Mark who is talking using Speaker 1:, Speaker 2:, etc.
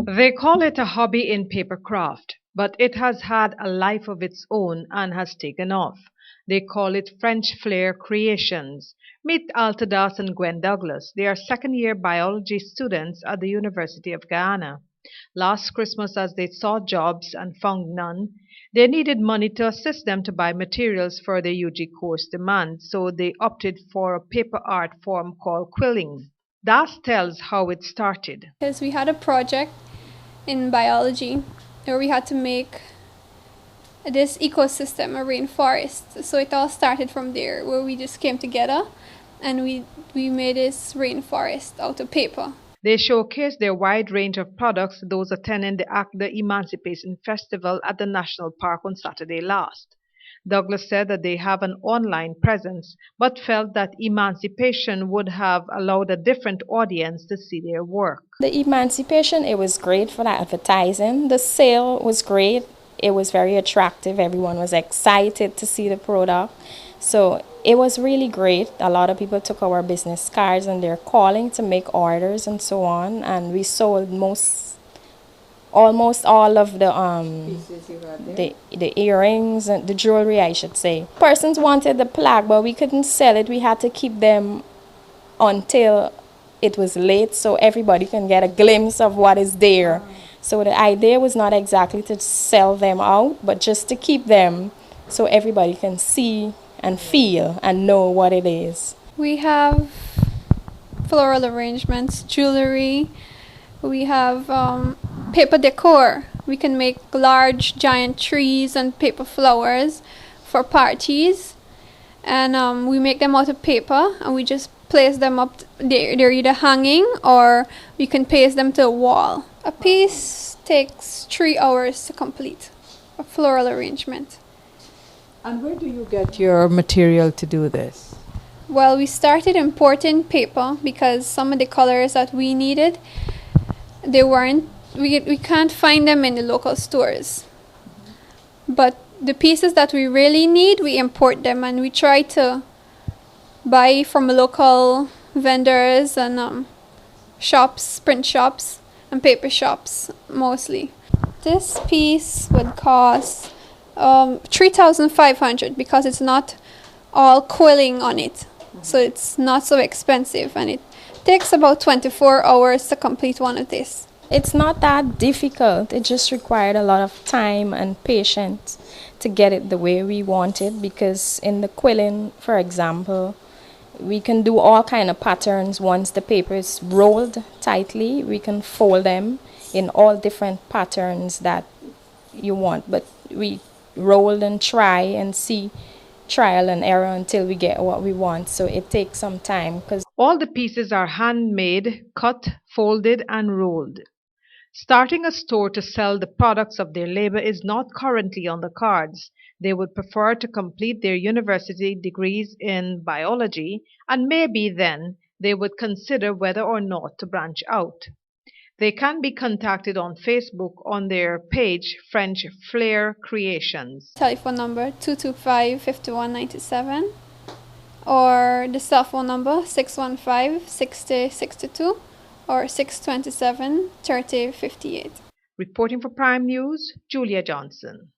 Speaker 1: They call it a hobby in papercraft, but it has had a life of its own and has taken off. They call it French Flair Creations. Meet Altadas and Gwen Douglas. They are second year biology students at the University of Guyana. Last Christmas, as they sought jobs and found none, they needed money to assist them to buy materials for their UG course demand, so they opted for a paper art form called quilling. Das tells how it started.
Speaker 2: Because we had a project in biology where we had to make this ecosystem, a rainforest. So it all started from there, where we just came together and we made this rainforest out of paper.
Speaker 1: They showcased their wide range of products to those attending the Emancipation Festival at the National Park on Saturday last. Douglas said that they have an online presence, but felt that Emancipation would have allowed a different audience to see their work.
Speaker 3: The Emancipation, it was great for the advertising. The sale was great. It was very attractive. Everyone was excited to see the product. So it was really great. A lot of people took our business cards and they're calling to make orders and so on. And we sold almost all of the
Speaker 4: Pieces you got there?
Speaker 3: the earrings and the jewelry, I should say. Persons wanted the plaque, but we couldn't sell it. We had to keep them until it was late so everybody can get a glimpse of what is there. So the idea was not exactly to sell them out, but just to keep them so everybody can see and feel and know what it is.
Speaker 2: We have floral arrangements, jewelry. We have paper decor. We can make large, giant trees and paper flowers for parties. And we make them out of paper and we just place them up. They're either hanging or we can paste them to a wall. A piece takes 3 hours to complete, a floral arrangement.
Speaker 4: And where do you get your material to do this?
Speaker 2: Well, we started importing paper because some of the colors that we needed, we can't find them in the local stores. But the pieces that we really need, we import them and we try to buy from local vendors and shops, print shops and paper shops mostly. This piece would cost 3,500 because it's not all quilling on it. So it's not so expensive and it takes about 24 hours to complete one of this.
Speaker 3: It's not that difficult. It just required a lot of time and patience to get it the way we want it, because in the quilling, for example, we can do all kind of patterns. Once the paper is rolled tightly, we can fold them in all different patterns that you want. But we roll and try and see, trial and error until we get what we want. So it takes some time because
Speaker 1: All the pieces are handmade, cut, folded, and rolled. Starting a store to sell the products of their labor is not currently on the cards. They would prefer to complete their university degrees in biology, and maybe then they would consider whether or not to branch out. They can be contacted on Facebook on their page French Flair Creations.
Speaker 2: Telephone number 225-5197 or the cell phone number 615-6062 or 627-3058.
Speaker 1: Reporting for Prime News, Julia Johnson.